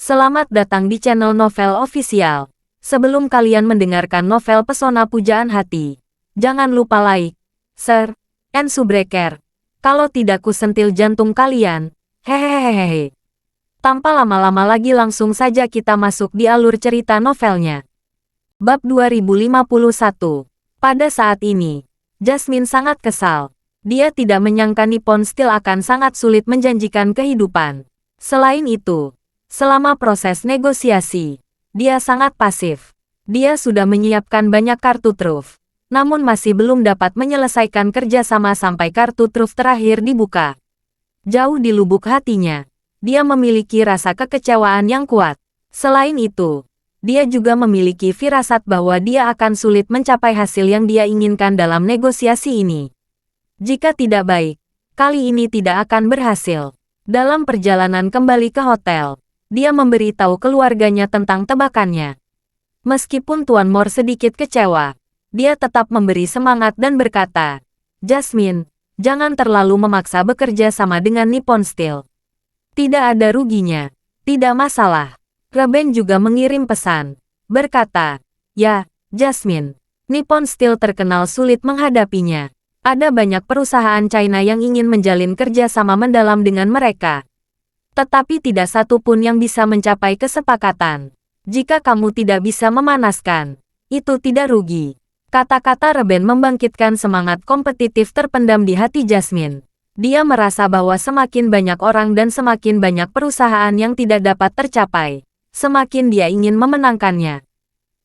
Selamat datang di channel Novel Official. Sebelum kalian mendengarkan novel Pesona Pujaan Hati, jangan lupa like, share, and subscribe. Kalau tidak ku sentil jantung kalian. Hehehehe. Tanpa lama-lama lagi langsung saja kita masuk di alur cerita novelnya. Bab 2051. Pada saat ini, Jasmine sangat kesal. Dia tidak menyangka Nippon Steel akan sangat sulit menjanjikan kehidupan. Selain itu, selama proses negosiasi, dia sangat pasif. Dia sudah menyiapkan banyak kartu truf, namun masih belum dapat menyelesaikan kerjasama sampai kartu truf terakhir dibuka. Jauh di lubuk hatinya, dia memiliki rasa kekecewaan yang kuat. Selain itu, dia juga memiliki firasat bahwa dia akan sulit mencapai hasil yang dia inginkan dalam negosiasi ini. Jika tidak baik, kali ini tidak akan berhasil. Dalam perjalanan kembali ke hotel, dia memberitahu keluarganya tentang tebakannya. Meskipun Tuan Moore sedikit kecewa, dia tetap memberi semangat dan berkata, "Jasmine, jangan terlalu memaksa bekerja sama dengan Nippon Steel. Tidak ada ruginya, tidak masalah." Reben juga mengirim pesan, berkata, "Ya, Jasmine, Nippon Steel terkenal sulit menghadapinya. Ada banyak perusahaan China yang ingin menjalin kerja sama mendalam dengan mereka. Tetapi tidak satu pun yang bisa mencapai kesepakatan. Jika kamu tidak bisa memanaskan, itu tidak rugi." Kata-kata Reben membangkitkan semangat kompetitif terpendam di hati Jasmine. Dia merasa bahwa semakin banyak orang dan semakin banyak perusahaan yang tidak dapat tercapai, semakin dia ingin memenangkannya.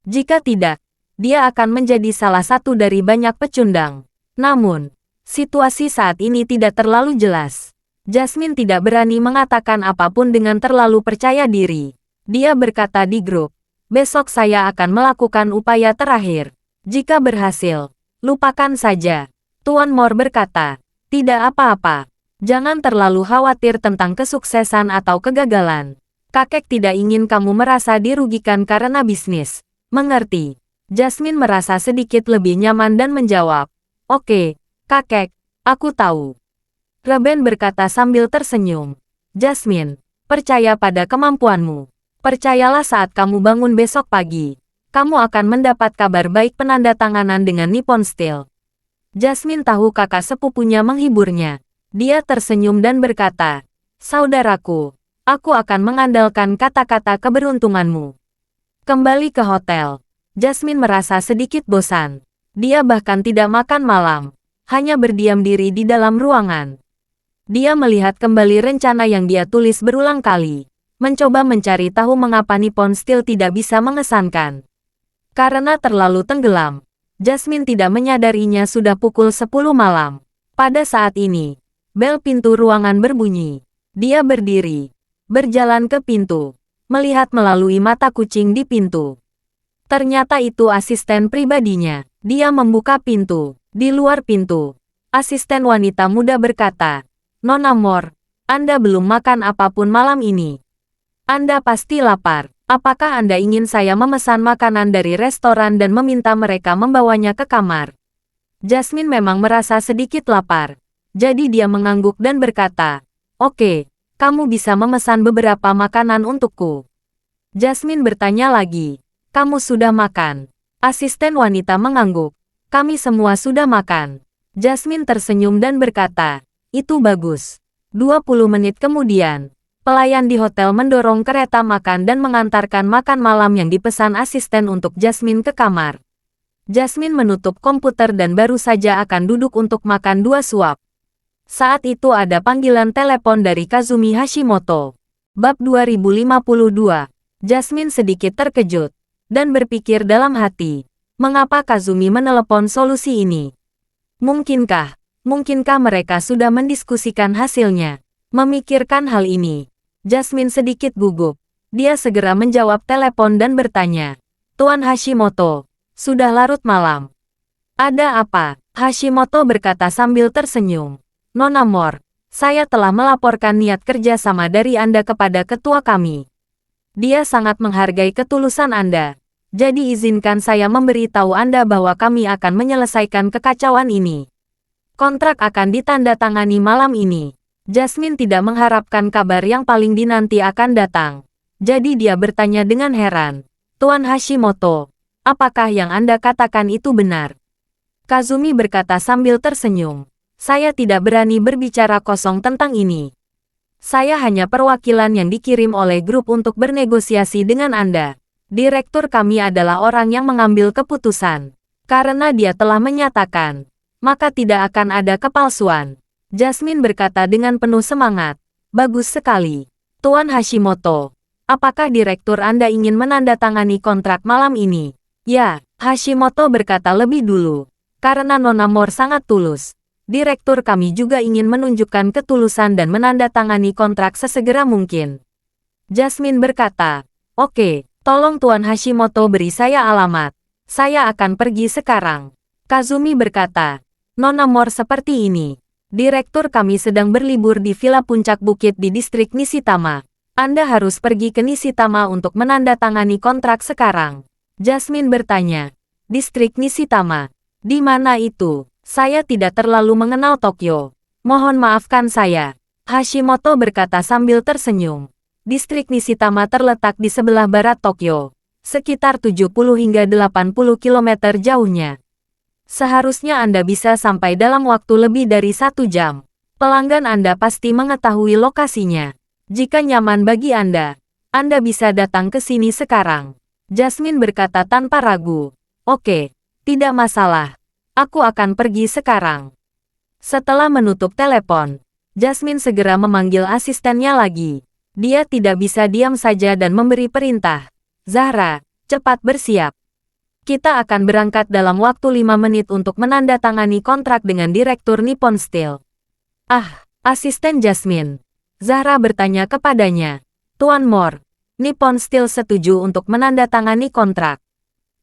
Jika tidak, dia akan menjadi salah satu dari banyak pecundang. Namun, situasi saat ini tidak terlalu jelas. Jasmine tidak berani mengatakan apapun dengan terlalu percaya diri. Dia berkata di grup, "Besok saya akan melakukan upaya terakhir. Jika berhasil, lupakan saja." Tuan Moore berkata, "Tidak apa-apa. Jangan terlalu khawatir tentang kesuksesan atau kegagalan. Kakek tidak ingin kamu merasa dirugikan karena bisnis. Mengerti?" Jasmine merasa sedikit lebih nyaman dan menjawab, "Oke, kakek, aku tahu." Reben berkata sambil tersenyum, "Jasmine, percaya pada kemampuanmu. Percayalah saat kamu bangun besok pagi, kamu akan mendapat kabar baik penandatanganan dengan Nippon Steel." Jasmine tahu kakak sepupunya menghiburnya. Dia tersenyum dan berkata, "Saudaraku, aku akan mengandalkan kata-kata keberuntunganmu." Kembali ke hotel, Jasmine merasa sedikit bosan. Dia bahkan tidak makan malam, hanya berdiam diri di dalam ruangan. Dia melihat kembali rencana yang dia tulis berulang kali, mencoba mencari tahu mengapa Nippon Steel tidak bisa mengesankan. Karena terlalu tenggelam, Jasmine tidak menyadarinya sudah pukul 10 malam. Pada saat ini, bel pintu ruangan berbunyi. Dia berdiri, berjalan ke pintu, melihat melalui mata kucing di pintu. Ternyata itu asisten pribadinya. Dia membuka pintu. Di luar pintu, asisten wanita muda berkata, "Nona Moore, Anda belum makan apapun malam ini. Anda pasti lapar. Apakah Anda ingin saya memesan makanan dari restoran dan meminta mereka membawanya ke kamar?" Jasmine memang merasa sedikit lapar. Jadi dia mengangguk dan berkata, "Oke, kamu bisa memesan beberapa makanan untukku." Jasmine bertanya lagi, "Kamu sudah makan?" Asisten wanita mengangguk. "Kami semua sudah makan." Jasmine tersenyum dan berkata, "Itu bagus." 20 menit kemudian, pelayan di hotel mendorong kereta makan dan mengantarkan makan malam yang dipesan asisten untuk Jasmine ke kamar. Jasmine menutup komputer dan baru saja akan duduk untuk makan 2 suap. Saat itu ada panggilan telepon dari Kazumi Hashimoto. Bab 2052. Jasmine sedikit terkejut dan berpikir dalam hati, mengapa Kazumi menelepon solusi ini? Mungkinkah mereka sudah mendiskusikan hasilnya? Memikirkan hal ini, Jasmine sedikit gugup. Dia segera menjawab telepon dan bertanya, "Tuan Hashimoto, sudah larut malam." "Ada apa?" Hashimoto berkata sambil tersenyum. "Nona Moore, saya telah melaporkan niat kerja sama dari Anda kepada ketua kami. Dia sangat menghargai ketulusan Anda. Jadi izinkan saya memberitahu Anda bahwa kami akan menyelesaikan kekacauan ini. Kontrak akan ditandatangani malam ini." Jasmine tidak mengharapkan kabar yang paling dinanti akan datang. Jadi dia bertanya dengan heran. Tuan Hashimoto, apakah yang Anda katakan itu benar? Kazumi berkata sambil tersenyum. Saya tidak berani berbicara kosong tentang ini. Saya hanya perwakilan yang dikirim oleh grup untuk bernegosiasi dengan Anda. Direktur kami adalah orang yang mengambil keputusan. Karena dia telah menyatakan, maka tidak akan ada kepalsuan. Jasmine berkata dengan penuh semangat. Bagus sekali. Tuan Hashimoto, apakah direktur Anda ingin menandatangani kontrak malam ini? Ya, Hashimoto berkata lebih dulu. Karena Nona Mor sangat tulus. Direktur kami juga ingin menunjukkan ketulusan dan menandatangani kontrak sesegera mungkin. Jasmine berkata, oke. Tolong Tuan Hashimoto beri saya alamat. Saya akan pergi sekarang. Kazumi berkata, Nona Mor seperti ini. Direktur kami sedang berlibur di Villa Puncak Bukit di distrik Nishitama. Anda harus pergi ke Nishitama untuk menandatangani kontrak sekarang. Jasmine bertanya, distrik Nishitama. Di mana itu? Saya tidak terlalu mengenal Tokyo. Mohon maafkan saya. Hashimoto berkata sambil tersenyum. Distrik Nishitama terletak di sebelah barat Tokyo, sekitar 70 hingga 80 km jauhnya. Seharusnya Anda bisa sampai dalam waktu lebih dari 1 jam. Pelanggan Anda pasti mengetahui lokasinya. Jika nyaman bagi Anda bisa datang ke sini sekarang. Jasmine berkata tanpa ragu. Oke, tidak masalah. Aku akan pergi sekarang. Setelah menutup telepon, Jasmine segera memanggil asistennya lagi. Dia tidak bisa diam saja dan memberi perintah. Zahra, cepat bersiap. Kita akan berangkat dalam waktu 5 menit untuk menandatangani kontrak dengan Direktur Nippon Steel. Ah, asisten Jasmine. Zahra bertanya kepadanya. Tuan Mor, Nippon Steel setuju untuk menandatangani kontrak.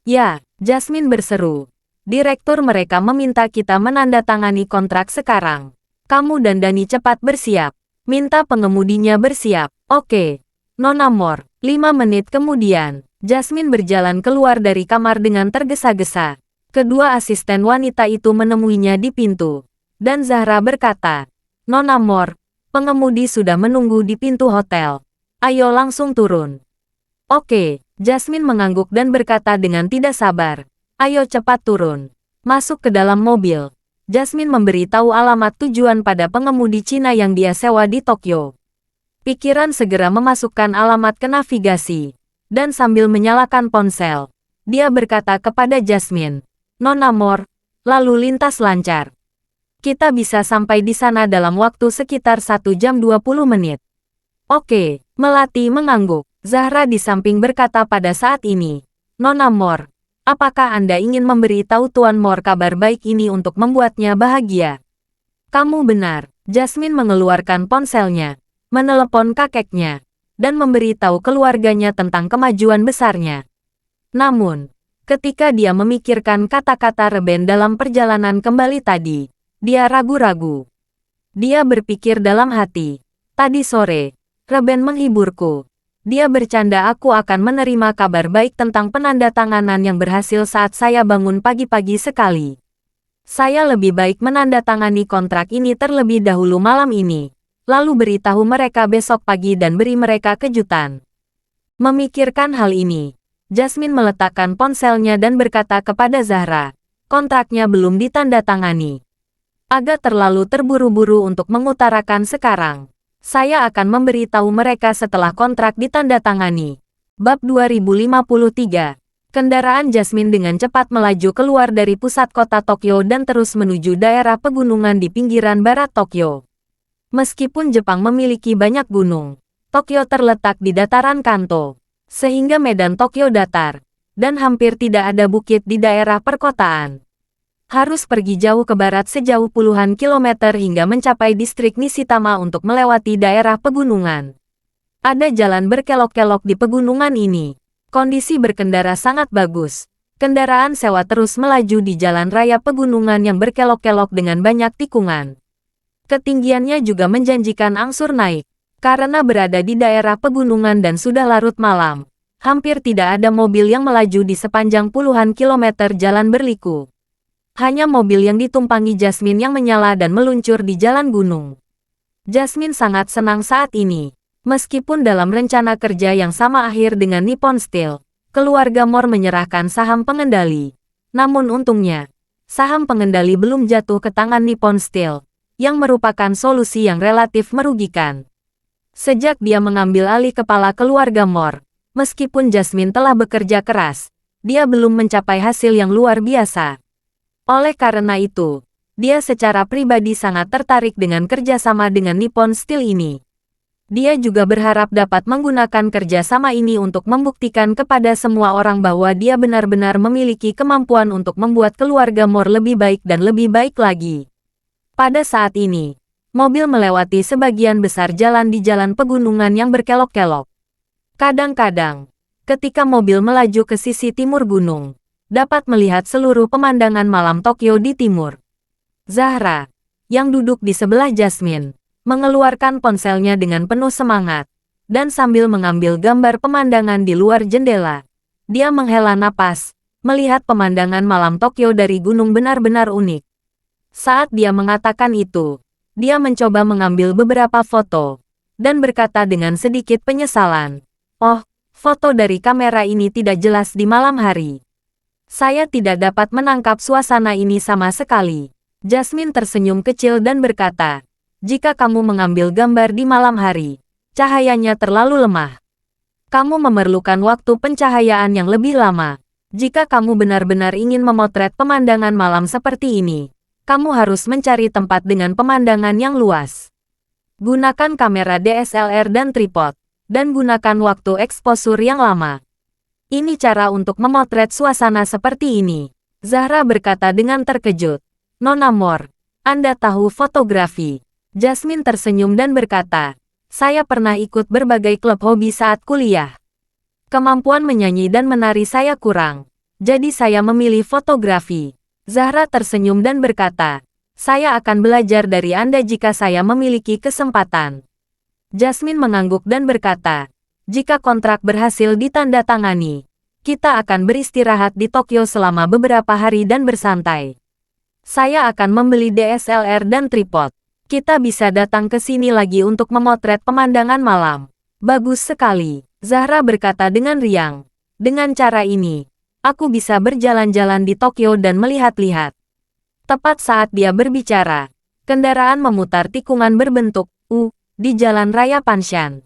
Ya, Jasmine berseru. Direktur mereka meminta kita menandatangani kontrak sekarang. Kamu dan Dani cepat bersiap. Minta pengemudinya bersiap. Oke. Nona Mor. 5 menit kemudian, Jasmine berjalan keluar dari kamar dengan tergesa-gesa. Kedua asisten wanita itu menemuinya di pintu. Dan Zahra berkata, Nona Mor, pengemudi sudah menunggu di pintu hotel. Ayo langsung turun. Oke. Jasmine mengangguk dan berkata dengan tidak sabar. Ayo cepat turun. Masuk ke dalam mobil. Jasmine memberi tahu alamat tujuan pada pengemudi Cina yang dia sewa di Tokyo. Pikiran segera memasukkan alamat ke navigasi. Dan sambil menyalakan ponsel, dia berkata kepada Jasmine, Nona Mor, lalu lintas lancar. Kita bisa sampai di sana dalam waktu sekitar 1 jam 20 menit. Oke, Melati mengangguk. Zahra di samping berkata pada saat ini, Nona Mor, apakah Anda ingin memberi tahu Tuan Mor kabar baik ini untuk membuatnya bahagia? Kamu benar. Jasmine mengeluarkan ponselnya, menelepon kakeknya, dan memberi tahu keluarganya tentang kemajuan besarnya. Namun, ketika dia memikirkan kata-kata Reben dalam perjalanan kembali tadi, dia ragu-ragu. Dia berpikir dalam hati, tadi sore, Reben menghiburku. Dia bercanda aku akan menerima kabar baik tentang penandatanganan yang berhasil saat saya bangun pagi-pagi sekali. Saya lebih baik menandatangani kontrak ini terlebih dahulu malam ini, lalu beritahu mereka besok pagi dan beri mereka kejutan. Memikirkan hal ini, Jasmine meletakkan ponselnya dan berkata kepada Zahra, kontraknya belum ditandatangani. Agak terlalu terburu-buru untuk mengutarakan sekarang. Saya akan memberitahu mereka setelah kontrak ditandatangani. Bab 2053. Kendaraan Jasmine dengan cepat melaju keluar dari pusat kota Tokyo dan terus menuju daerah pegunungan di pinggiran barat Tokyo. Meskipun Jepang memiliki banyak gunung, Tokyo terletak di dataran Kanto, sehingga medan Tokyo datar, dan hampir tidak ada bukit di daerah perkotaan. Harus pergi jauh ke barat sejauh puluhan kilometer hingga mencapai distrik Nishitama untuk melewati daerah pegunungan. Ada jalan berkelok-kelok di pegunungan ini. Kondisi berkendara sangat bagus. Kendaraan sewa terus melaju di jalan raya pegunungan yang berkelok-kelok dengan banyak tikungan. Ketinggiannya juga menjanjikan angsur naik. Karena berada di daerah pegunungan dan sudah larut malam, hampir tidak ada mobil yang melaju di sepanjang puluhan kilometer jalan berliku. Hanya mobil yang ditumpangi Jasmine yang menyala dan meluncur di jalan gunung. Jasmine sangat senang saat ini. Meskipun dalam rencana kerja yang sama akhir dengan Nippon Steel, keluarga Moore menyerahkan saham pengendali. Namun untungnya, saham pengendali belum jatuh ke tangan Nippon Steel, yang merupakan solusi yang relatif merugikan. Sejak dia mengambil alih kepala keluarga Moore, meskipun Jasmine telah bekerja keras, dia belum mencapai hasil yang luar biasa. Oleh karena itu, dia secara pribadi sangat tertarik dengan kerjasama dengan Nippon Steel ini. Dia juga berharap dapat menggunakan kerjasama ini untuk membuktikan kepada semua orang bahwa dia benar-benar memiliki kemampuan untuk membuat keluarga Moore lebih baik dan lebih baik lagi. Pada saat ini, mobil melewati sebagian besar jalan di jalan pegunungan yang berkelok-kelok. Kadang-kadang, ketika mobil melaju ke sisi timur gunung, dapat melihat seluruh pemandangan malam Tokyo di timur. Zahra, yang duduk di sebelah Jasmine, mengeluarkan ponselnya dengan penuh semangat, dan sambil mengambil gambar pemandangan di luar jendela. Dia menghela napas, melihat pemandangan malam Tokyo dari gunung benar-benar unik. Saat dia mengatakan itu, dia mencoba mengambil beberapa foto, dan berkata dengan sedikit penyesalan, "Oh, foto dari kamera ini tidak jelas di malam hari. Saya tidak dapat menangkap suasana ini sama sekali." Jasmine tersenyum kecil dan berkata, "Jika kamu mengambil gambar di malam hari, cahayanya terlalu lemah. Kamu memerlukan waktu pencahayaan yang lebih lama. Jika kamu benar-benar ingin memotret pemandangan malam seperti ini, kamu harus mencari tempat dengan pemandangan yang luas. Gunakan kamera DSLR dan tripod, dan gunakan waktu eksposur yang lama. Ini cara untuk memotret suasana seperti ini." Zahra berkata dengan terkejut, "Nona Moore, Anda tahu fotografi?" Jasmine tersenyum dan berkata, "Saya pernah ikut berbagai klub hobi saat kuliah. Kemampuan menyanyi dan menari saya kurang, jadi saya memilih fotografi." Zahra tersenyum dan berkata, "Saya akan belajar dari Anda jika saya memiliki kesempatan." Jasmine mengangguk dan berkata, "Jika kontrak berhasil ditandatangani, kita akan beristirahat di Tokyo selama beberapa hari dan bersantai. Saya akan membeli DSLR dan tripod. Kita bisa datang ke sini lagi untuk memotret pemandangan malam." "Bagus sekali," Zahra berkata dengan riang. "Dengan cara ini, aku bisa berjalan-jalan di Tokyo dan melihat-lihat." Tepat saat dia berbicara, kendaraan memutar tikungan berbentuk U di jalan raya Panshan.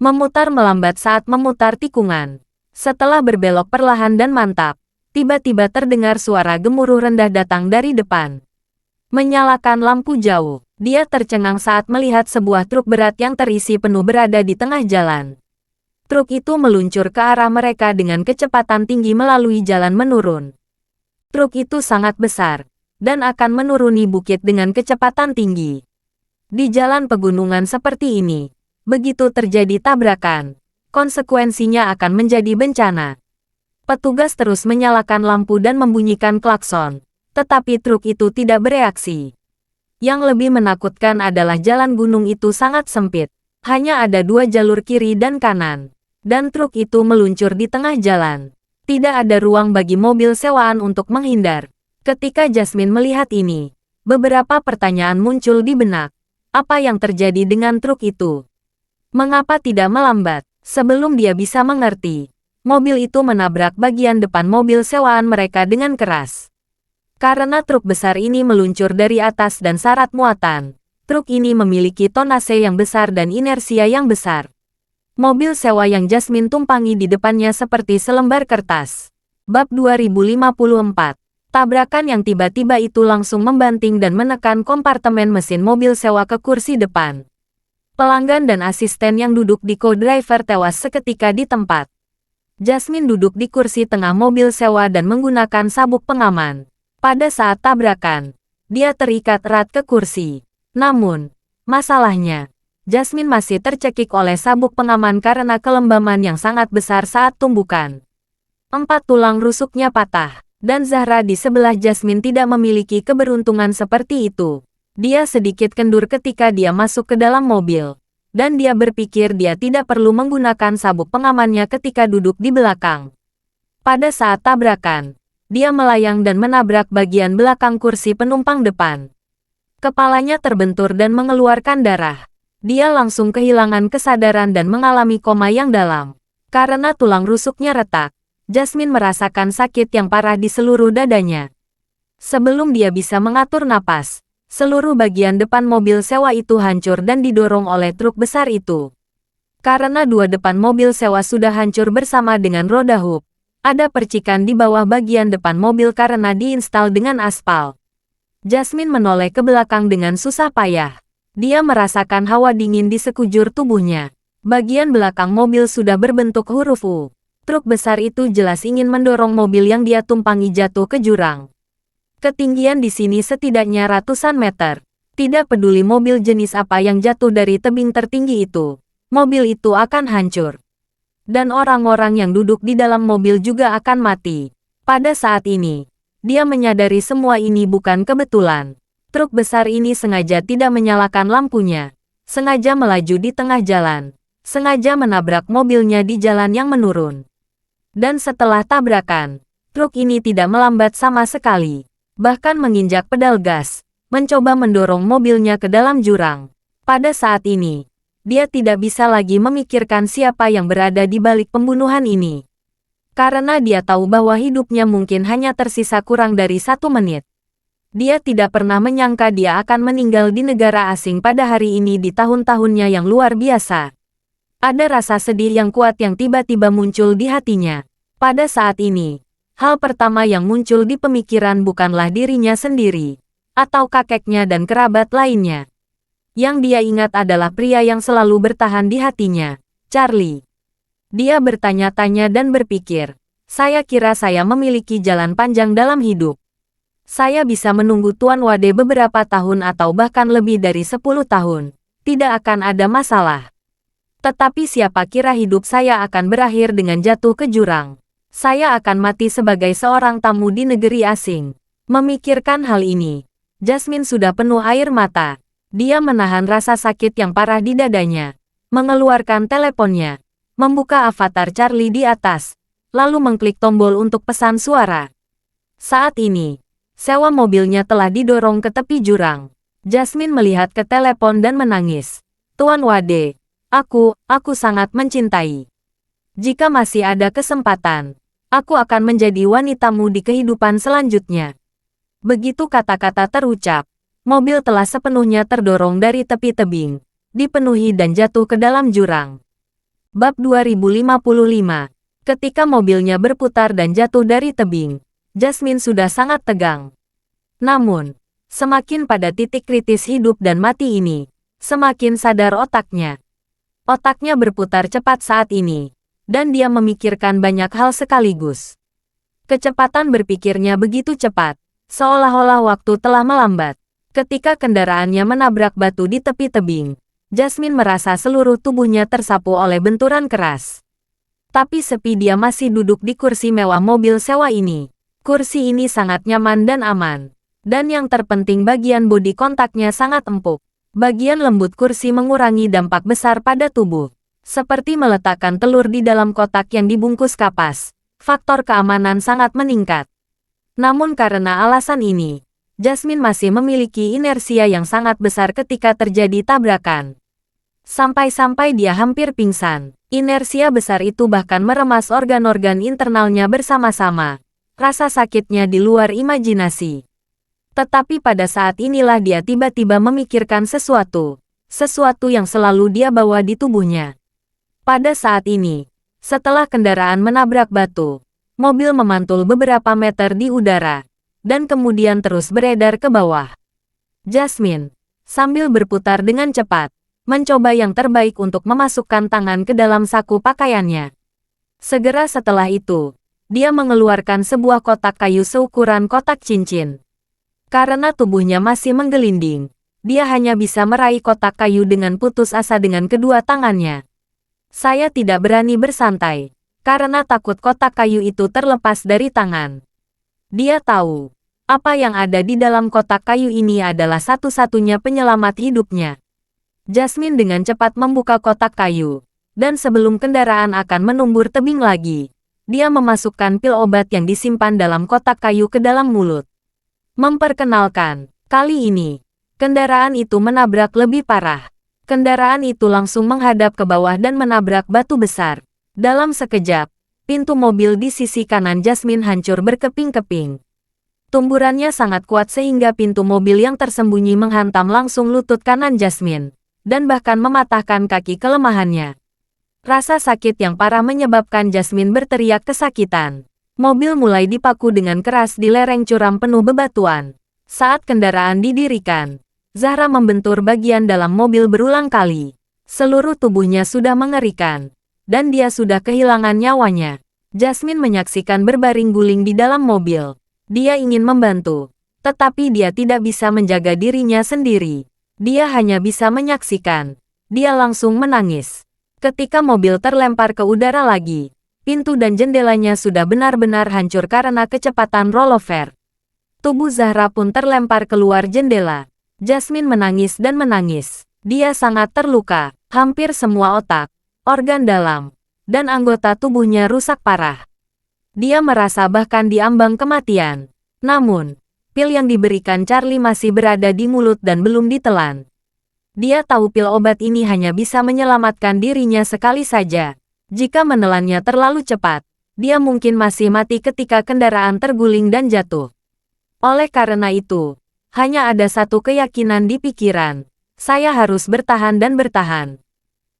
Memutar melambat saat memutar tikungan. Setelah berbelok perlahan dan mantap, tiba-tiba terdengar suara gemuruh rendah datang dari depan. Menyalakan lampu jauh, dia tercengang saat melihat sebuah truk berat yang terisi penuh berada di tengah jalan. Truk itu meluncur ke arah mereka dengan kecepatan tinggi melalui jalan menurun. Truk itu sangat besar, dan akan menuruni bukit dengan kecepatan tinggi. Di jalan pegunungan seperti ini, begitu terjadi tabrakan, konsekuensinya akan menjadi bencana. Petugas terus menyalakan lampu dan membunyikan klakson, tetapi truk itu tidak bereaksi. Yang lebih menakutkan adalah jalan gunung itu sangat sempit. Hanya ada 2 jalur kiri dan kanan. Dan truk itu meluncur di tengah jalan. Tidak ada ruang bagi mobil sewaan untuk menghindar. Ketika Jasmine melihat ini, beberapa pertanyaan muncul di benak. Apa yang terjadi dengan truk itu? Mengapa tidak melambat? Sebelum dia bisa mengerti, mobil itu menabrak bagian depan mobil sewaan mereka dengan keras. Karena truk besar ini meluncur dari atas dan syarat muatan, truk ini memiliki tonase yang besar dan inersia yang besar. Mobil sewa yang Jasmine tumpangi di depannya seperti selembar kertas. Bab 2054. Tabrakan yang tiba-tiba itu langsung membanting dan menekan kompartemen mesin mobil sewa ke kursi depan. Pelanggan dan asisten yang duduk di co-driver tewas seketika di tempat. Jasmine duduk di kursi tengah mobil sewa dan menggunakan sabuk pengaman. Pada saat tabrakan, dia terikat erat ke kursi. Namun, masalahnya, Jasmine masih tercekik oleh sabuk pengaman karena kelembaman yang sangat besar saat tumbukan. 4 tulang rusuknya patah, dan Zahra di sebelah Jasmine tidak memiliki keberuntungan seperti itu. Dia sedikit kendur ketika dia masuk ke dalam mobil, dan dia berpikir dia tidak perlu menggunakan sabuk pengamannya ketika duduk di belakang. Pada saat tabrakan, dia melayang dan menabrak bagian belakang kursi penumpang depan. Kepalanya terbentur dan mengeluarkan darah. Dia langsung kehilangan kesadaran dan mengalami koma yang dalam. Karena tulang rusuknya retak, Jasmine merasakan sakit yang parah di seluruh dadanya. Sebelum dia bisa mengatur napas, seluruh bagian depan mobil sewa itu hancur dan didorong oleh truk besar itu. Karena dua depan mobil sewa sudah hancur bersama dengan roda hub, ada percikan di bawah bagian depan mobil karena diinstal dengan aspal. Jasmine menoleh ke belakang dengan susah payah. Dia merasakan hawa dingin di sekujur tubuhnya. Bagian belakang mobil sudah berbentuk huruf U. Truk besar itu jelas ingin mendorong mobil yang dia tumpangi jatuh ke jurang. Ketinggian di sini setidaknya ratusan meter. Tidak peduli mobil jenis apa yang jatuh dari tebing tertinggi itu, mobil itu akan hancur. Dan orang-orang yang duduk di dalam mobil juga akan mati. Pada saat ini, dia menyadari semua ini bukan kebetulan. Truk besar ini sengaja tidak menyalakan lampunya, sengaja melaju di tengah jalan, sengaja menabrak mobilnya di jalan yang menurun. Dan setelah tabrakan, truk ini tidak melambat sama sekali. Bahkan menginjak pedal gas, mencoba mendorong mobilnya ke dalam jurang. Pada saat ini, dia tidak bisa lagi memikirkan siapa yang berada di balik pembunuhan ini. Karena dia tahu bahwa hidupnya mungkin hanya tersisa kurang dari 1 menit. Dia tidak pernah menyangka dia akan meninggal di negara asing pada hari ini di tahun-tahunnya yang luar biasa. Ada rasa sedih yang kuat yang tiba-tiba muncul di hatinya. Pada saat ini, hal pertama yang muncul di pemikiran bukanlah dirinya sendiri, atau kakeknya dan kerabat lainnya. Yang dia ingat adalah pria yang selalu bertahan di hatinya, Charlie. Dia bertanya-tanya dan berpikir, saya kira saya memiliki jalan panjang dalam hidup. Saya bisa menunggu Tuan Wade beberapa tahun atau bahkan lebih dari 10 tahun. Tidak akan ada masalah. Tetapi siapa kira hidup saya akan berakhir dengan jatuh ke jurang. Saya akan mati sebagai seorang tamu di negeri asing. Memikirkan hal ini, Jasmine sudah penuh air mata. Dia menahan rasa sakit yang parah di dadanya. Mengeluarkan teleponnya. Membuka avatar Charlie di atas. Lalu mengklik tombol untuk pesan suara. Saat ini, sewa mobilnya telah didorong ke tepi jurang. Jasmine melihat ke telepon dan menangis. Tuan Wade, aku sangat mencintai. Jika masih ada kesempatan, aku akan menjadi wanitamu di kehidupan selanjutnya. Begitu kata-kata terucap, mobil telah sepenuhnya terdorong dari tepi tebing, dipenuhi dan jatuh ke dalam jurang. Bab 2055. Ketika mobilnya berputar dan jatuh dari tebing, Jasmine sudah sangat tegang. Namun, semakin pada titik kritis hidup dan mati ini, semakin sadar otaknya. Otaknya berputar cepat saat ini, dan dia memikirkan banyak hal sekaligus. Kecepatan berpikirnya begitu cepat, seolah-olah waktu telah melambat. Ketika kendaraannya menabrak batu di tepi tebing, Jasmine merasa seluruh tubuhnya tersapu oleh benturan keras. Tapi sepi dia masih duduk di kursi mewah mobil sewa ini. Kursi ini sangat nyaman dan aman. Dan yang terpenting bagian bodi kontaknya sangat empuk. Bagian lembut kursi mengurangi dampak besar pada tubuh. Seperti meletakkan telur di dalam kotak yang dibungkus kapas. Faktor keamanan sangat meningkat. Namun karena alasan ini, Jasmine masih memiliki inersia yang sangat besar ketika terjadi tabrakan. Sampai-sampai dia hampir pingsan. Inersia besar itu bahkan meremas organ-organ internalnya bersama-sama. Rasa sakitnya di luar imajinasi. Tetapi pada saat inilah dia tiba-tiba memikirkan sesuatu. Sesuatu yang selalu dia bawa di tubuhnya. Pada saat ini, setelah kendaraan menabrak batu, mobil memantul beberapa meter di udara, dan kemudian terus beredar ke bawah. Jasmine, sambil berputar dengan cepat, mencoba yang terbaik untuk memasukkan tangan ke dalam saku pakaiannya. Segera setelah itu, dia mengeluarkan sebuah kotak kayu seukuran kotak cincin. Karena tubuhnya masih menggelinding, dia hanya bisa meraih kotak kayu dengan putus asa dengan kedua tangannya. Saya tidak berani bersantai, karena takut kotak kayu itu terlepas dari tangan. Dia tahu, apa yang ada di dalam kotak kayu ini adalah satu-satunya penyelamat hidupnya. Jasmine dengan cepat membuka kotak kayu, dan sebelum kendaraan akan menumbur tebing lagi, dia memasukkan pil obat yang disimpan dalam kotak kayu ke dalam mulut. Memperkenalkan, kali ini, kendaraan itu menabrak lebih parah. Kendaraan itu langsung menghadap ke bawah dan menabrak batu besar. Dalam sekejap, pintu mobil di sisi kanan Jasmine hancur berkeping-keping. Tumburannya sangat kuat sehingga pintu mobil yang tersembunyi menghantam langsung lutut kanan Jasmine, dan bahkan mematahkan kaki kelemahannya. Rasa sakit yang parah menyebabkan Jasmine berteriak kesakitan. Mobil mulai dipaku dengan keras di lereng curam penuh bebatuan. Saat kendaraan didirikan, Zahra membentur bagian dalam mobil berulang kali. Seluruh tubuhnya sudah mengerikan, dan dia sudah kehilangan nyawanya. Jasmine menyaksikan berbaring guling di dalam mobil. Dia ingin membantu, tetapi dia tidak bisa menjaga dirinya sendiri. Dia hanya bisa menyaksikan. Dia langsung menangis. Ketika mobil terlempar ke udara lagi, pintu dan jendelanya sudah benar-benar hancur karena kecepatan rollover. Tubuh Zahra pun terlempar keluar jendela. Jasmine menangis dan menangis. Dia sangat terluka. Hampir semua otak, organ dalam, dan anggota tubuhnya rusak parah. Dia merasa bahkan diambang kematian. Namun, pil yang diberikan Charlie masih berada di mulut dan belum ditelan. Dia tahu pil obat ini hanya bisa menyelamatkan dirinya sekali saja. Jika menelannya terlalu cepat, dia mungkin masih mati ketika kendaraan terguling dan jatuh. Oleh karena itu, hanya ada satu keyakinan di pikiran. Saya harus bertahan dan bertahan.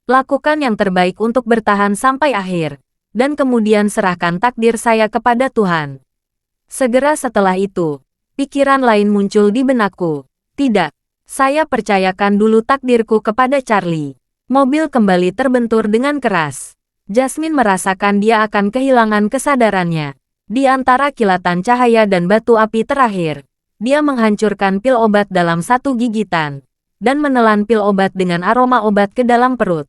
Lakukan yang terbaik untuk bertahan sampai akhir. Dan kemudian serahkan takdir saya kepada Tuhan. Segera setelah itu, pikiran lain muncul di benakku. Tidak, saya percayakan dulu takdirku kepada Charlie. Mobil kembali terbentur dengan keras. Jasmine merasakan dia akan kehilangan kesadarannya. Di antara kilatan cahaya dan batu api terakhir, dia menghancurkan pil obat dalam satu gigitan, dan menelan pil obat dengan aroma obat ke dalam perut.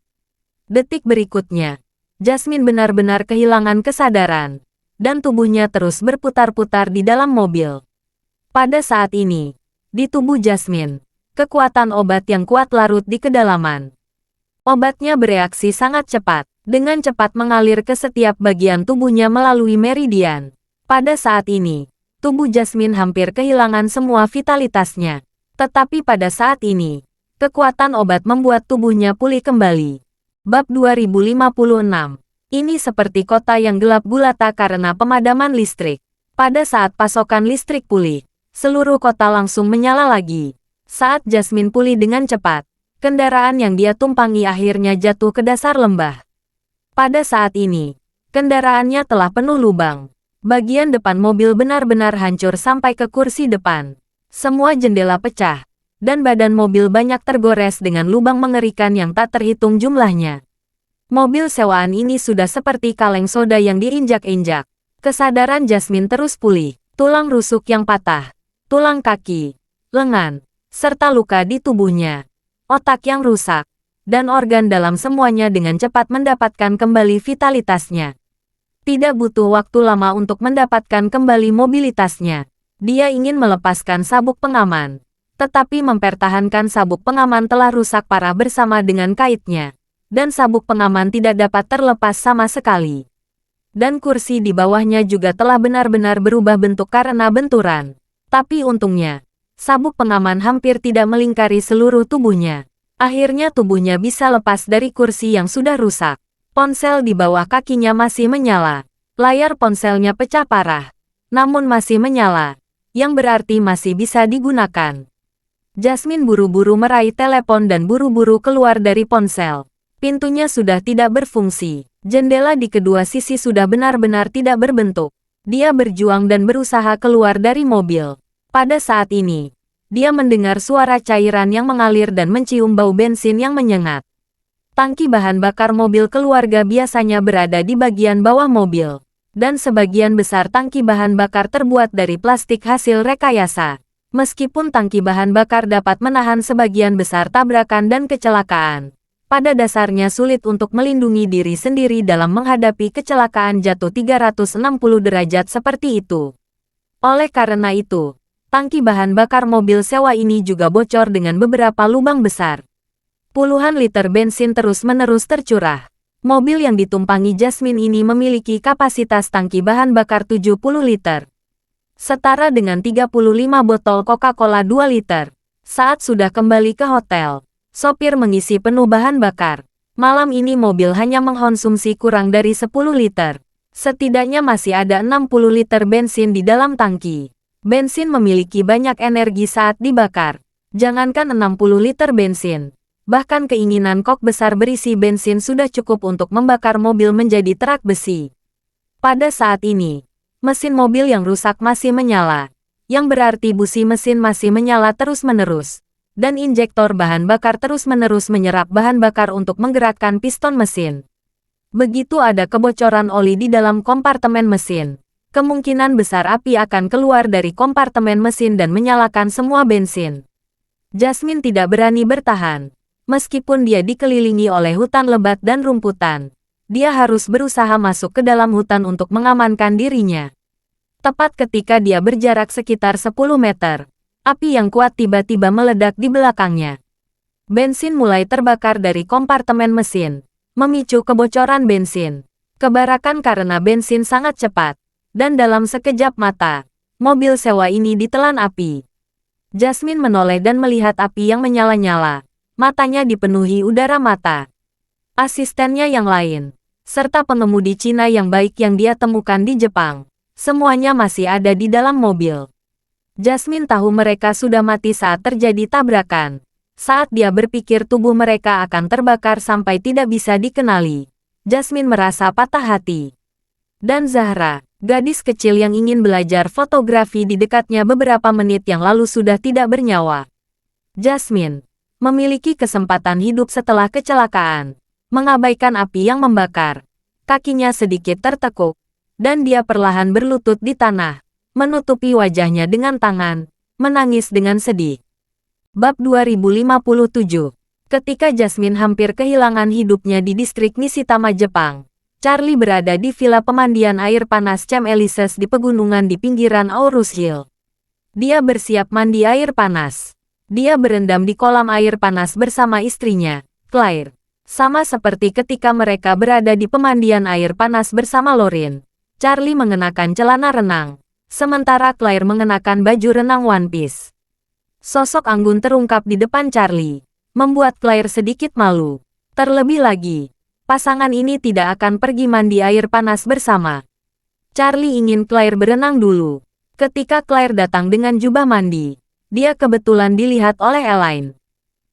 Detik berikutnya, Jasmine benar-benar kehilangan kesadaran, dan tubuhnya terus berputar-putar di dalam mobil. Pada saat ini, di tubuh Jasmine, kekuatan obat yang kuat larut di kedalaman. Obatnya bereaksi sangat cepat, dengan cepat mengalir ke setiap bagian tubuhnya melalui meridian. Pada saat ini, tubuh Jasmine hampir kehilangan semua vitalitasnya. Tetapi pada saat ini, kekuatan obat membuat tubuhnya pulih kembali. Bab 2056. Ini seperti kota yang gelap gulata karena pemadaman listrik. Pada saat pasokan listrik pulih, seluruh kota langsung menyala lagi. Saat Jasmine pulih dengan cepat, kendaraan yang dia tumpangi akhirnya jatuh ke dasar lembah. Pada saat ini, kendaraannya telah penuh lubang. Bagian depan mobil benar-benar hancur sampai ke kursi depan. Semua jendela pecah, dan badan mobil banyak tergores dengan lubang mengerikan yang tak terhitung jumlahnya. Mobil sewaan ini sudah seperti kaleng soda yang diinjak-injak. Kesadaran Jasmine terus pulih. Tulang rusuk yang patah, tulang kaki, lengan, serta luka di tubuhnya, otak yang rusak, dan organ dalam semuanya dengan cepat mendapatkan kembali vitalitasnya. Tidak butuh waktu lama untuk mendapatkan kembali mobilitasnya. Dia ingin melepaskan sabuk pengaman, tetapi mempertahankan sabuk pengaman telah rusak parah bersama dengan kaitnya, dan sabuk pengaman tidak dapat terlepas sama sekali. Dan kursi di bawahnya juga telah benar-benar berubah bentuk karena benturan. Tapi untungnya, sabuk pengaman hampir tidak melingkari seluruh tubuhnya. Akhirnya tubuhnya bisa lepas dari kursi yang sudah rusak. Ponsel di bawah kakinya masih menyala. Layar ponselnya pecah parah, namun masih menyala, yang berarti masih bisa digunakan. Jasmine buru-buru meraih telepon dan buru-buru keluar dari ponsel. Pintunya sudah tidak berfungsi. Jendela di kedua sisi sudah benar-benar tidak berbentuk. Dia berjuang dan berusaha keluar dari mobil. Pada saat ini, dia mendengar suara cairan yang mengalir dan mencium bau bensin yang menyengat. Tangki bahan bakar mobil keluarga biasanya berada di bagian bawah mobil, dan sebagian besar tangki bahan bakar terbuat dari plastik hasil rekayasa. Meskipun tangki bahan bakar dapat menahan sebagian besar tabrakan dan kecelakaan, pada dasarnya sulit untuk melindungi diri sendiri dalam menghadapi kecelakaan jatuh 360 derajat seperti itu. Oleh karena itu, tangki bahan bakar mobil sewa ini juga bocor dengan beberapa lubang besar. Puluhan liter bensin terus-menerus tercurah. Mobil yang ditumpangi Jasmine ini memiliki kapasitas tangki bahan bakar 70 liter. Setara dengan 35 botol Coca-Cola 2 liter. Saat sudah kembali ke hotel, Sopir mengisi penuh bahan bakar. Malam ini mobil hanya mengkonsumsi kurang dari 10 liter. Setidaknya masih ada 60 liter bensin di dalam tangki. Bensin memiliki banyak energi saat dibakar. Jangankan 60 liter bensin. Bahkan keinginan kok besar berisi bensin sudah cukup untuk membakar mobil menjadi terak besi. Pada saat ini, mesin mobil yang rusak masih menyala. Yang berarti busi mesin masih menyala terus-menerus. Dan injektor bahan bakar terus-menerus menyerap bahan bakar untuk menggerakkan piston mesin. Begitu ada kebocoran oli di dalam kompartemen mesin, kemungkinan besar api akan keluar dari kompartemen mesin dan menyalakan semua bensin. Jasmine tidak berani bertahan. Meskipun dia dikelilingi oleh hutan lebat dan rumputan, dia harus berusaha masuk ke dalam hutan untuk mengamankan dirinya. Tepat ketika dia berjarak sekitar 10 meter, api yang kuat tiba-tiba meledak di belakangnya. Bensin mulai terbakar dari kompartemen mesin, memicu kebocoran bensin. Kebarakan karena bensin sangat cepat, dan dalam sekejap mata, mobil sewa ini ditelan api. Jasmine menoleh dan melihat api yang menyala-nyala. Matanya dipenuhi udara mata. Asistennya yang lain, serta pengemudi Cina yang baik yang dia temukan di Jepang, semuanya masih ada di dalam mobil. Jasmine tahu mereka sudah mati saat terjadi tabrakan. Saat dia berpikir tubuh mereka akan terbakar sampai tidak bisa dikenali, Jasmine merasa patah hati. Dan Zahra, gadis kecil yang ingin belajar fotografi di dekatnya beberapa menit yang lalu sudah tidak bernyawa. Jasmine memiliki kesempatan hidup setelah kecelakaan, mengabaikan api yang membakar. Kakinya sedikit tertekuk, dan dia perlahan berlutut di tanah, menutupi wajahnya dengan tangan, menangis dengan sedih. Bab 2057. Ketika Jasmine hampir kehilangan hidupnya di distrik Nishitama, Jepang, Charlie berada di villa pemandian air panas Camp Elises di pegunungan di pinggiran Aurus Hill. Dia bersiap mandi air panas. Dia berendam di kolam air panas bersama istrinya, Claire. Sama seperti ketika mereka berada di pemandian air panas bersama Lauren, Charlie mengenakan celana renang, sementara Claire mengenakan baju renang one piece. Sosok anggun terungkap di depan Charlie, membuat Claire sedikit malu. Terlebih lagi, pasangan ini tidak akan pergi mandi air panas bersama. Charlie ingin Claire berenang dulu. Ketika Claire datang dengan jubah mandi, dia kebetulan dilihat oleh Elaine.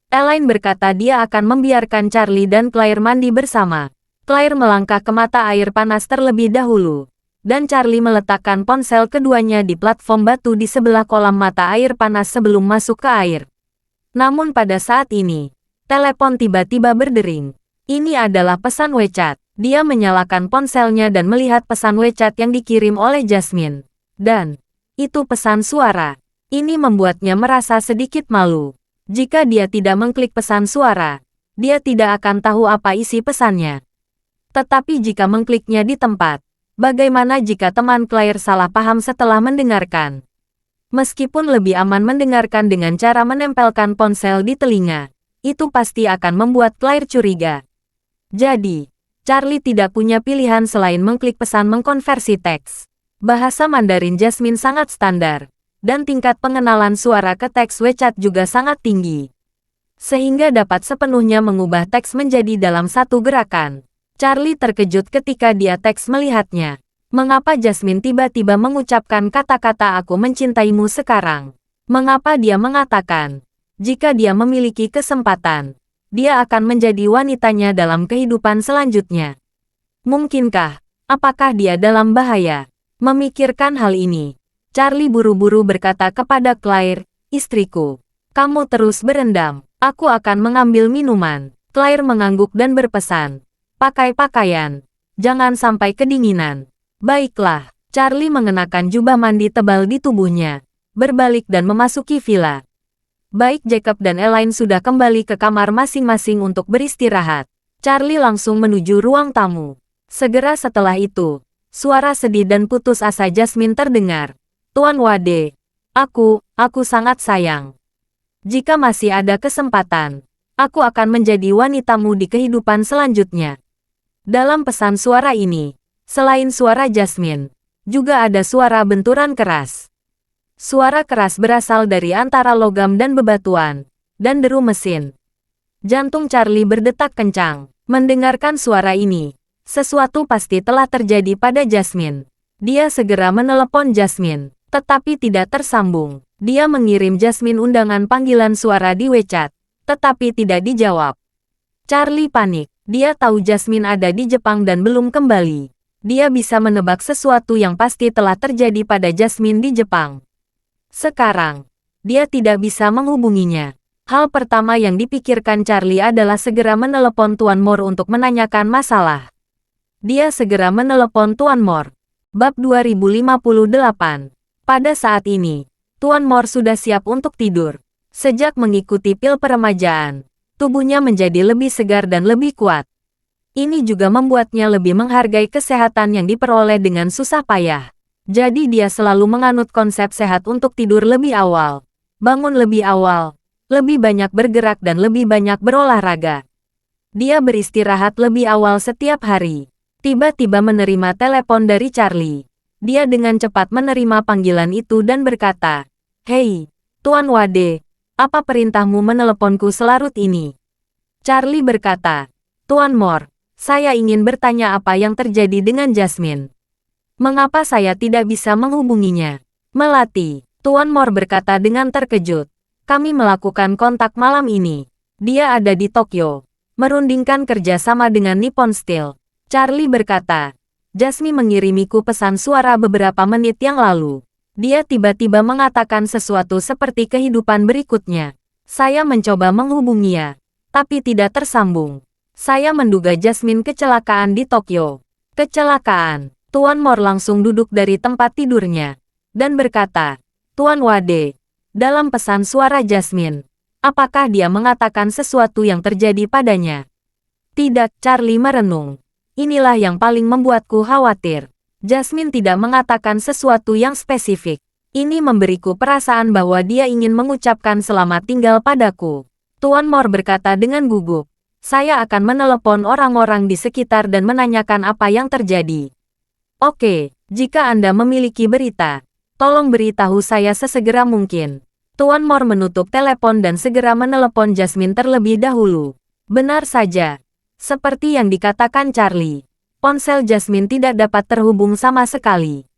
Elaine berkata dia akan membiarkan Charlie dan Claire mandi bersama. Claire melangkah ke mata air panas terlebih dahulu, dan Charlie meletakkan ponsel keduanya di platform batu di sebelah kolam mata air panas sebelum masuk ke air. Namun pada saat ini, telepon tiba-tiba berdering. Ini adalah pesan WeChat. Dia menyalakan ponselnya dan melihat pesan WeChat yang dikirim oleh Jasmine. Dan itu pesan suara. Ini membuatnya merasa sedikit malu. Jika dia tidak mengklik pesan suara, dia tidak akan tahu apa isi pesannya. Tetapi jika mengkliknya di tempat, bagaimana jika teman Claire salah paham setelah mendengarkan? Meskipun lebih aman mendengarkan dengan cara menempelkan ponsel di telinga, itu pasti akan membuat Claire curiga. Jadi, Charlie tidak punya pilihan selain mengklik pesan mengkonversi teks. Bahasa Mandarin Jasmine sangat standar, dan tingkat pengenalan suara ke teks WeChat juga sangat tinggi, sehingga dapat sepenuhnya mengubah teks menjadi dalam satu gerakan. Charlie terkejut ketika dia teks melihatnya. Mengapa Jasmine tiba-tiba mengucapkan kata-kata "aku mencintaimu" sekarang? Mengapa dia mengatakan, jika dia memiliki kesempatan, dia akan menjadi wanitanya dalam kehidupan selanjutnya? Mungkinkah? Apakah dia dalam bahaya? Memikirkan hal ini, Charlie buru-buru berkata kepada Claire, "Istriku, kamu terus berendam. Aku akan mengambil minuman." Claire mengangguk dan berpesan, "Pakai pakaian. Jangan sampai kedinginan." "Baiklah." Charlie mengenakan jubah mandi tebal di tubuhnya, berbalik dan memasuki villa. Baik Jacob dan Elaine sudah kembali ke kamar masing-masing untuk beristirahat, Charlie langsung menuju ruang tamu. Segera setelah itu, suara sedih dan putus asa Jasmine terdengar. "Tuan Wade, aku sangat sayang. Jika masih ada kesempatan, aku akan menjadi wanitamu di kehidupan selanjutnya." Dalam pesan suara ini, selain suara Jasmine, juga ada suara benturan keras. Suara keras berasal dari antara logam dan bebatuan, dan deru mesin. Jantung Charlie berdetak kencang. Mendengarkan suara ini, sesuatu pasti telah terjadi pada Jasmine. Dia segera menelepon Jasmine, tetapi tidak tersambung. Dia mengirim Jasmine undangan panggilan suara di WeChat, tetapi tidak dijawab. Charlie panik. Dia tahu Jasmine ada di Jepang dan belum kembali. Dia bisa menebak sesuatu yang pasti telah terjadi pada Jasmine di Jepang. Sekarang, dia tidak bisa menghubunginya. Hal pertama yang dipikirkan Charlie adalah segera menelepon Tuan Moore untuk menanyakan masalah. Dia segera menelepon Tuan Moore. Bab 2058. Pada saat ini, Tuan Moore sudah siap untuk tidur. Sejak mengikuti pil peremajaan, tubuhnya menjadi lebih segar dan lebih kuat. Ini juga membuatnya lebih menghargai kesehatan yang diperoleh dengan susah payah. Jadi dia selalu menganut konsep sehat untuk tidur lebih awal, bangun lebih awal, lebih banyak bergerak dan lebih banyak berolahraga. Dia beristirahat lebih awal setiap hari. Tiba-tiba menerima telepon dari Charlie. Dia dengan cepat menerima panggilan itu dan berkata, "Hei, Tuan Wade, apa perintahmu meneleponku selarut ini?" Charlie berkata, "Tuan Moore, saya ingin bertanya apa yang terjadi dengan Jasmine. Mengapa saya tidak bisa menghubunginya?" "Melati," Tuan Moore berkata dengan terkejut. "Kami melakukan kontak malam ini. Dia ada di Tokyo, merundingkan kerjasama dengan Nippon Steel." Charlie berkata, "Jasmine mengirimiku pesan suara beberapa menit yang lalu. Dia tiba-tiba mengatakan sesuatu seperti kehidupan berikutnya. Saya mencoba menghubunginya, tapi tidak tersambung. Saya menduga Jasmine kecelakaan di Tokyo." "Kecelakaan?" Tuan Moore langsung duduk dari tempat tidurnya dan berkata, "Tuan Wade, dalam pesan suara Jasmine, apakah dia mengatakan sesuatu yang terjadi padanya?" "Tidak," Charlie merenung. "Inilah yang paling membuatku khawatir. Jasmine tidak mengatakan sesuatu yang spesifik. Ini memberiku perasaan bahwa dia ingin mengucapkan selamat tinggal padaku." Tuan Moore berkata dengan gugup, "Saya akan menelepon orang-orang di sekitar dan menanyakan apa yang terjadi." "Oke, jika Anda memiliki berita, tolong beritahu saya sesegera mungkin." Tuan Moore menutup telepon dan segera menelepon Jasmine terlebih dahulu. Benar saja. Seperti yang dikatakan Charlie, ponsel Jasmine tidak dapat terhubung sama sekali.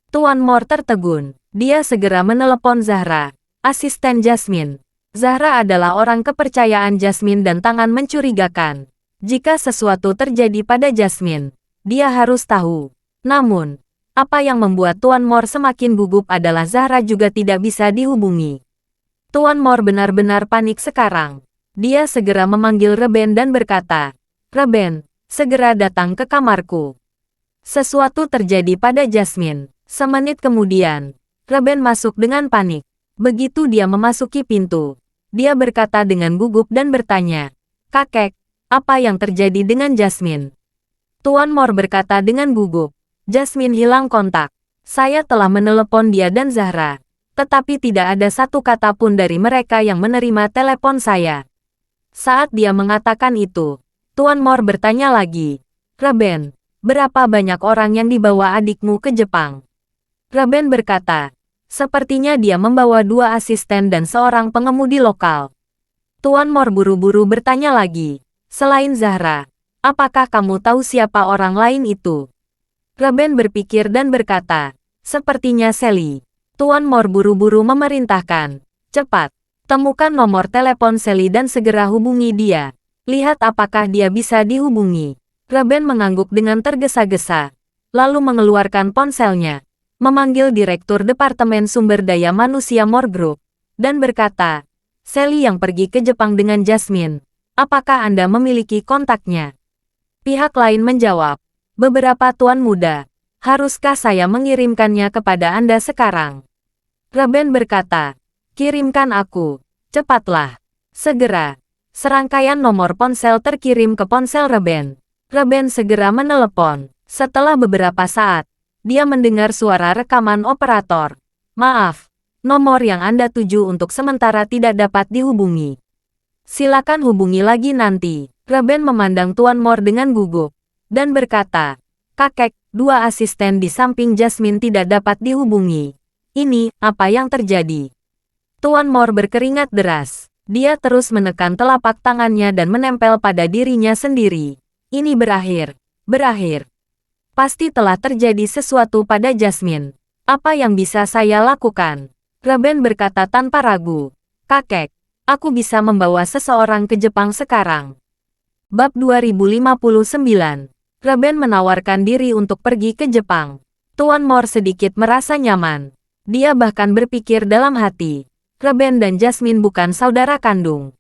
Tuan Moore tertegun. Dia segera menelepon Zahra, asisten Jasmine. Zahra adalah orang kepercayaan Jasmine dan tangan mencurigakan. Jika sesuatu terjadi pada Jasmine, dia harus tahu. Namun, apa yang membuat Tuan Moore semakin gugup adalah Zahra juga tidak bisa dihubungi. Tuan Moore benar-benar panik sekarang. Dia segera memanggil Reben dan berkata, "Reben, segera datang ke kamarku. Sesuatu terjadi pada Jasmine." Semenit kemudian, Reben masuk dengan panik. Begitu dia memasuki pintu, dia berkata dengan gugup dan bertanya, "Kakek, apa yang terjadi dengan Jasmine?" Tuan Moore berkata dengan gugup, "Jasmine hilang kontak. Saya telah menelepon dia dan Zahra, tetapi tidak ada satu kata pun dari mereka yang menerima telepon saya." Saat dia mengatakan itu, Tuan Moore bertanya lagi, "Reben, berapa banyak orang yang dibawa adikmu ke Jepang?" Reben berkata, "Sepertinya dia membawa 2 asisten dan seorang pengemudi lokal." Tuan Moore buru-buru bertanya lagi, "Selain Zahra, apakah kamu tahu siapa orang lain itu?" Reben berpikir dan berkata, "Sepertinya Sally." Tuan Moore buru-buru memerintahkan, "Cepat, temukan nomor telepon Sally dan segera hubungi dia. Lihat apakah dia bisa dihubungi." Reben mengangguk dengan tergesa-gesa, lalu mengeluarkan ponselnya, memanggil Direktur Departemen Sumber Daya Manusia Moore Group, dan berkata, "Sally yang pergi ke Jepang dengan Jasmine, apakah Anda memiliki kontaknya?" Pihak lain menjawab, "Beberapa tuan muda. Haruskah saya mengirimkannya kepada Anda sekarang?" Reben berkata, "Kirimkan aku. Cepatlah. Segera." Serangkaian nomor ponsel terkirim ke ponsel Reben. Reben segera menelepon. Setelah beberapa saat, dia mendengar suara rekaman operator. "Maaf, nomor yang Anda tuju untuk sementara tidak dapat dihubungi. Silakan hubungi lagi nanti." Reben memandang Tuan Moore dengan gugup dan berkata, "Kakek, 2 asisten di samping Jasmine tidak dapat dihubungi. Ini, apa yang terjadi?" Tuan Moore berkeringat deras. Dia terus menekan telapak tangannya dan menempel pada dirinya sendiri. Ini berakhir. Berakhir. Pasti telah terjadi sesuatu pada Jasmine. Apa yang bisa saya lakukan? Reben berkata tanpa ragu. Kakek, aku bisa membawa seseorang ke Jepang sekarang. Bab 2059. Reben menawarkan diri untuk pergi ke Jepang. Tuan Mor sedikit merasa nyaman. Dia bahkan berpikir dalam hati, Reben dan Jasmine bukan saudara kandung.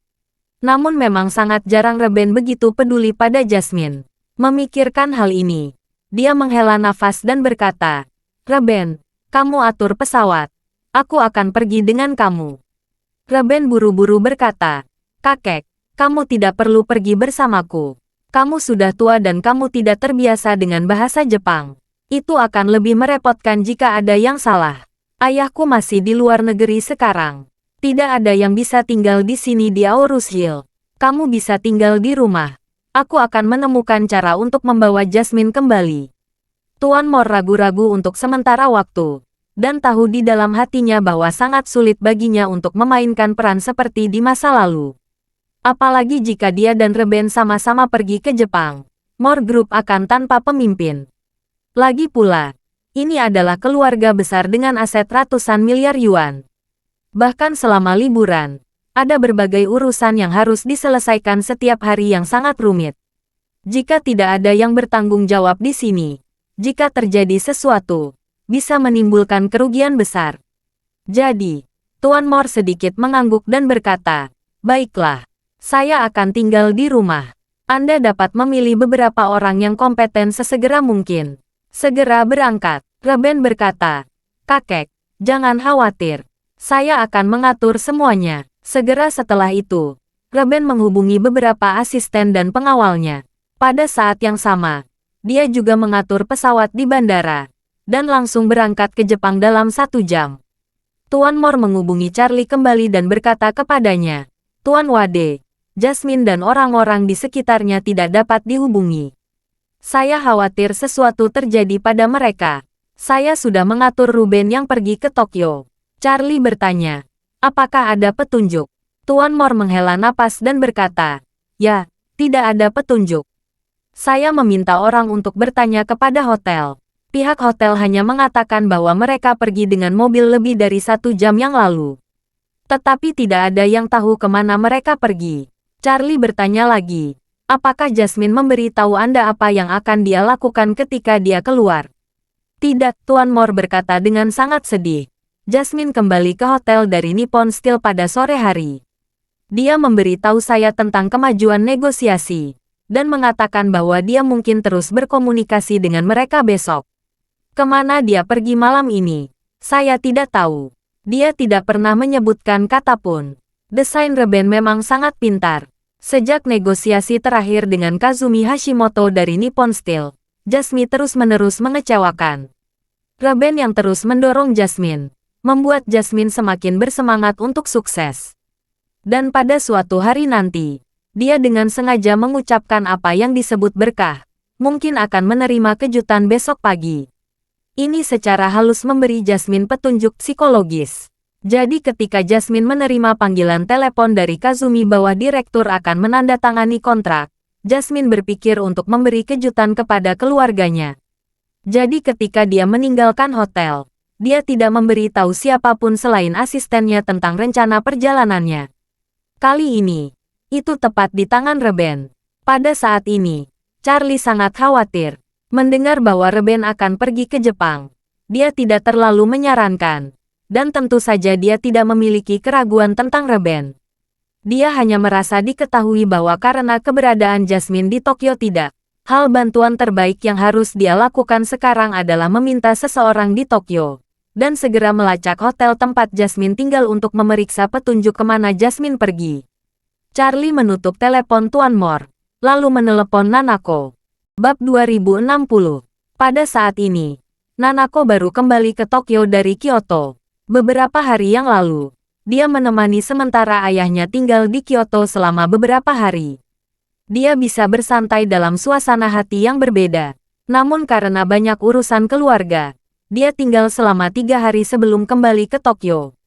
Namun memang sangat jarang Reben begitu peduli pada Jasmine. Memikirkan hal ini, dia menghela nafas dan berkata, Reben, kamu atur pesawat. Aku akan pergi dengan kamu. Reben buru-buru berkata, Kakek, kamu tidak perlu pergi bersamaku. Kamu sudah tua dan kamu tidak terbiasa dengan bahasa Jepang. Itu akan lebih merepotkan jika ada yang salah. Ayahku masih di luar negeri sekarang. Tidak ada yang bisa tinggal di sini di Aorus Hill. Kamu bisa tinggal di rumah. Aku akan menemukan cara untuk membawa Jasmine kembali. Tuan Mor ragu-ragu untuk sementara waktu, dan tahu di dalam hatinya bahwa sangat sulit baginya untuk memainkan peran seperti di masa lalu. Apalagi jika dia dan Reben sama-sama pergi ke Jepang, Mor Group akan tanpa pemimpin. Lagi pula, ini adalah keluarga besar dengan aset ratusan miliar yuan. Bahkan selama liburan, ada berbagai urusan yang harus diselesaikan setiap hari yang sangat rumit. Jika tidak ada yang bertanggung jawab di sini, jika terjadi sesuatu, bisa menimbulkan kerugian besar. Jadi, Tuan Mor sedikit mengangguk dan berkata, baiklah, saya akan tinggal di rumah. Anda dapat memilih beberapa orang yang kompeten sesegera mungkin. Segera berangkat, Reben berkata, Kakek, jangan khawatir. Saya akan mengatur semuanya. Segera setelah itu, Reben menghubungi beberapa asisten dan pengawalnya. Pada saat yang sama, dia juga mengatur pesawat di bandara, dan langsung berangkat ke Jepang dalam 1 jam. Tuan Mor menghubungi Charlie kembali dan berkata kepadanya, Tuan Wade, Jasmine dan orang-orang di sekitarnya tidak dapat dihubungi. Saya khawatir sesuatu terjadi pada mereka. Saya sudah mengatur Ruben yang pergi ke Tokyo. Charlie bertanya, apakah ada petunjuk? Tuan Mor menghela napas dan berkata, ya, tidak ada petunjuk. Saya meminta orang untuk bertanya kepada hotel. Pihak hotel hanya mengatakan bahwa mereka pergi dengan mobil lebih dari 1 jam yang lalu. Tetapi tidak ada yang tahu kemana mereka pergi. Charlie bertanya lagi, apakah Jasmine memberitahu Anda apa yang akan dia lakukan ketika dia keluar? Tidak, Tuan Mor berkata dengan sangat sedih. Jasmine kembali ke hotel dari Nippon Steel pada sore hari. Dia memberitahu saya tentang kemajuan negosiasi, dan mengatakan bahwa dia mungkin terus berkomunikasi dengan mereka besok. Kemana dia pergi malam ini? Saya tidak tahu. Dia tidak pernah menyebutkan kata pun. Desain Reben memang sangat pintar. Sejak negosiasi terakhir dengan Kazumi Hashimoto dari Nippon Steel, Jasmine terus-menerus mengecewakan. Reben yang terus mendorong Jasmine, membuat Jasmine semakin bersemangat untuk sukses. Dan pada suatu hari nanti, dia dengan sengaja mengucapkan apa yang disebut berkah, mungkin akan menerima kejutan besok pagi. Ini secara halus memberi Jasmine petunjuk psikologis. Jadi ketika Jasmine menerima panggilan telepon dari Kazumi bahwa direktur akan menandatangani kontrak, Jasmine berpikir untuk memberi kejutan kepada keluarganya. Jadi ketika dia meninggalkan hotel, dia tidak memberitahu siapapun selain asistennya tentang rencana perjalanannya. Kali ini, itu tepat di tangan Reben. Pada saat ini, Charlie sangat khawatir. Mendengar bahwa Reben akan pergi ke Jepang, dia tidak terlalu menyarankan. Dan tentu saja dia tidak memiliki keraguan tentang Reben. Dia hanya merasa diketahui bahwa karena keberadaan Jasmine di Tokyo tidak, hal bantuan terbaik yang harus dia lakukan sekarang adalah meminta seseorang di Tokyo, dan segera melacak hotel tempat Jasmine tinggal untuk memeriksa petunjuk kemana Jasmine pergi. Charlie menutup telepon Tuan Mor, lalu menelepon Nanako. Bab 2060. Pada saat ini, Nanako baru kembali ke Tokyo dari Kyoto. Beberapa hari yang lalu, dia menemani sementara ayahnya tinggal di Kyoto selama beberapa hari. Dia bisa bersantai dalam suasana hati yang berbeda. Namun karena banyak urusan keluarga, dia tinggal selama 3 hari sebelum kembali ke Tokyo.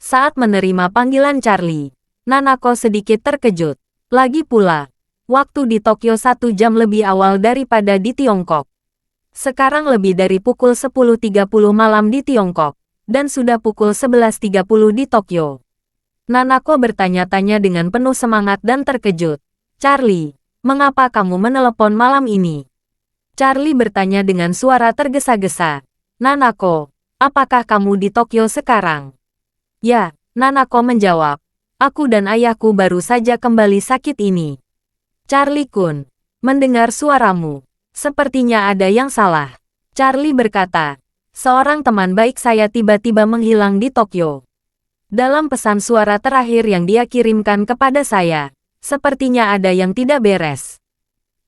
Saat menerima panggilan Charlie, Nanako sedikit terkejut. Lagi pula, waktu di Tokyo 1 jam lebih awal daripada di Tiongkok. Sekarang lebih dari pukul 10.30 malam di Tiongkok, dan sudah pukul 11.30 di Tokyo. Nanako bertanya-tanya dengan penuh semangat dan terkejut. Charlie, mengapa kamu menelepon malam ini? Charlie bertanya dengan suara tergesa-gesa. Nanako, apakah kamu di Tokyo sekarang? Ya, Nanako menjawab. Aku dan ayahku baru saja kembali sakit ini. Charlie-kun, mendengar suaramu, sepertinya ada yang salah. Charlie berkata, seorang teman baik saya tiba-tiba menghilang di Tokyo. Dalam pesan suara terakhir yang dia kirimkan kepada saya, sepertinya ada yang tidak beres.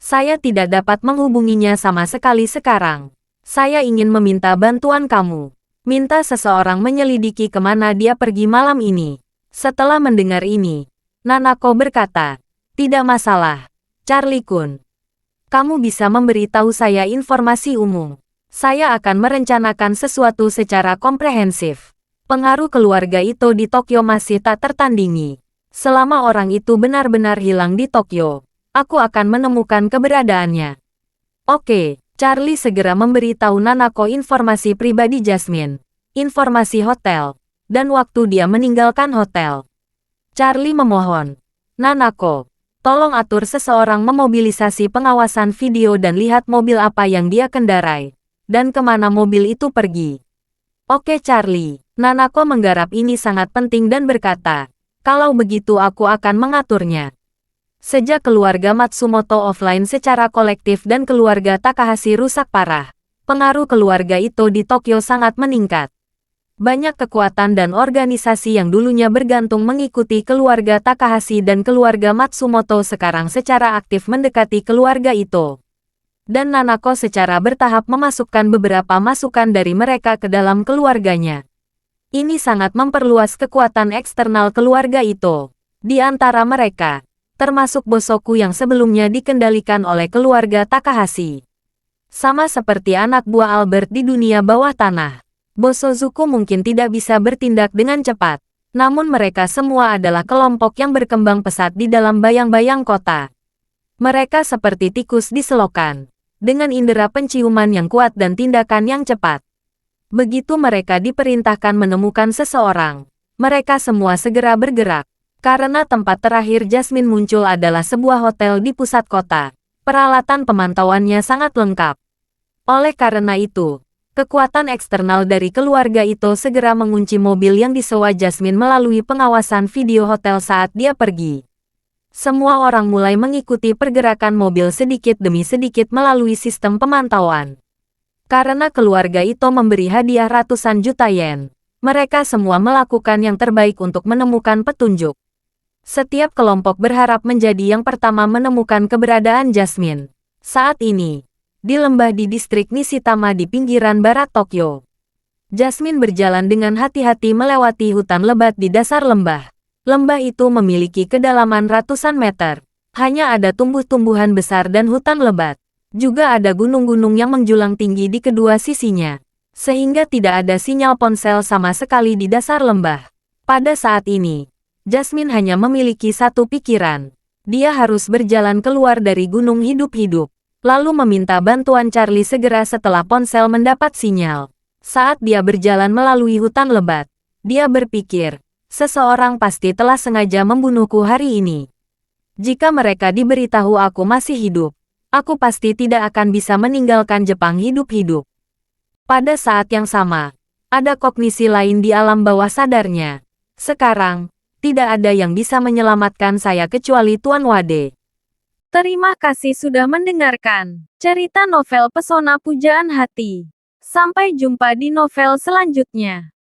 Saya tidak dapat menghubunginya sama sekali sekarang. Saya ingin meminta bantuan kamu. Minta seseorang menyelidiki kemana dia pergi malam ini. Setelah mendengar ini, Nanako berkata, tidak masalah, Charlie-kun. Kamu bisa memberitahu saya informasi umum. Saya akan merencanakan sesuatu secara komprehensif. Pengaruh keluarga itu di Tokyo masih tak tertandingi. Selama orang itu benar-benar hilang di Tokyo, aku akan menemukan keberadaannya. Oke, Charlie segera memberitahu Nanako informasi pribadi Jasmine, informasi hotel, dan waktu dia meninggalkan hotel. Charlie memohon, Nanako, tolong atur seseorang memobilisasi pengawasan video dan lihat mobil apa yang dia kendarai, dan kemana mobil itu pergi. Oke Charlie, Nanako menggarap ini sangat penting dan berkata, kalau begitu aku akan mengaturnya. Sejak keluarga Matsumoto offline secara kolektif dan keluarga Takahashi rusak parah, pengaruh keluarga itu di Tokyo sangat meningkat. Banyak kekuatan dan organisasi yang dulunya bergantung mengikuti keluarga Takahashi dan keluarga Matsumoto sekarang secara aktif mendekati keluarga itu. Dan Nanako secara bertahap memasukkan beberapa masukan dari mereka ke dalam keluarganya. Ini sangat memperluas kekuatan eksternal keluarga itu. Di antara mereka, termasuk Bosoku yang sebelumnya dikendalikan oleh keluarga Takahashi. Sama seperti anak buah Albert di dunia bawah tanah, Bosozuku mungkin tidak bisa bertindak dengan cepat, namun mereka semua adalah kelompok yang berkembang pesat di dalam bayang-bayang kota. Mereka seperti tikus di selokan, dengan indera penciuman yang kuat dan tindakan yang cepat. Begitu mereka diperintahkan menemukan seseorang, mereka semua segera bergerak. Karena tempat terakhir Jasmine muncul adalah sebuah hotel di pusat kota, peralatan pemantauannya sangat lengkap. Oleh karena itu, kekuatan eksternal dari keluarga itu segera mengunci mobil yang disewa Jasmine melalui pengawasan video hotel saat dia pergi. Semua orang mulai mengikuti pergerakan mobil sedikit demi sedikit melalui sistem pemantauan. Karena keluarga itu memberi hadiah ratusan juta yen, mereka semua melakukan yang terbaik untuk menemukan petunjuk. Setiap kelompok berharap menjadi yang pertama menemukan keberadaan Jasmine. Saat ini, di lembah di distrik Nishitama di pinggiran barat Tokyo, Jasmine berjalan dengan hati-hati melewati hutan lebat di dasar lembah. Lembah itu memiliki kedalaman ratusan meter. Hanya ada tumbuh-tumbuhan besar dan hutan lebat. Juga ada gunung-gunung yang menjulang tinggi di kedua sisinya. Sehingga tidak ada sinyal ponsel sama sekali di dasar lembah. Pada saat ini, Jasmine hanya memiliki satu pikiran. Dia harus berjalan keluar dari gunung hidup-hidup, lalu meminta bantuan Charlie segera setelah ponsel mendapat sinyal. Saat dia berjalan melalui hutan lebat, dia berpikir, seseorang pasti telah sengaja membunuhku hari ini. Jika mereka diberitahu aku masih hidup, aku pasti tidak akan bisa meninggalkan Jepang hidup-hidup. Pada saat yang sama, ada kognisi lain di alam bawah sadarnya. Sekarang, tidak ada yang bisa menyelamatkan saya kecuali Tuan Wade. Terima kasih sudah mendengarkan cerita novel Pesona Pujaan Hati. Sampai jumpa di novel selanjutnya.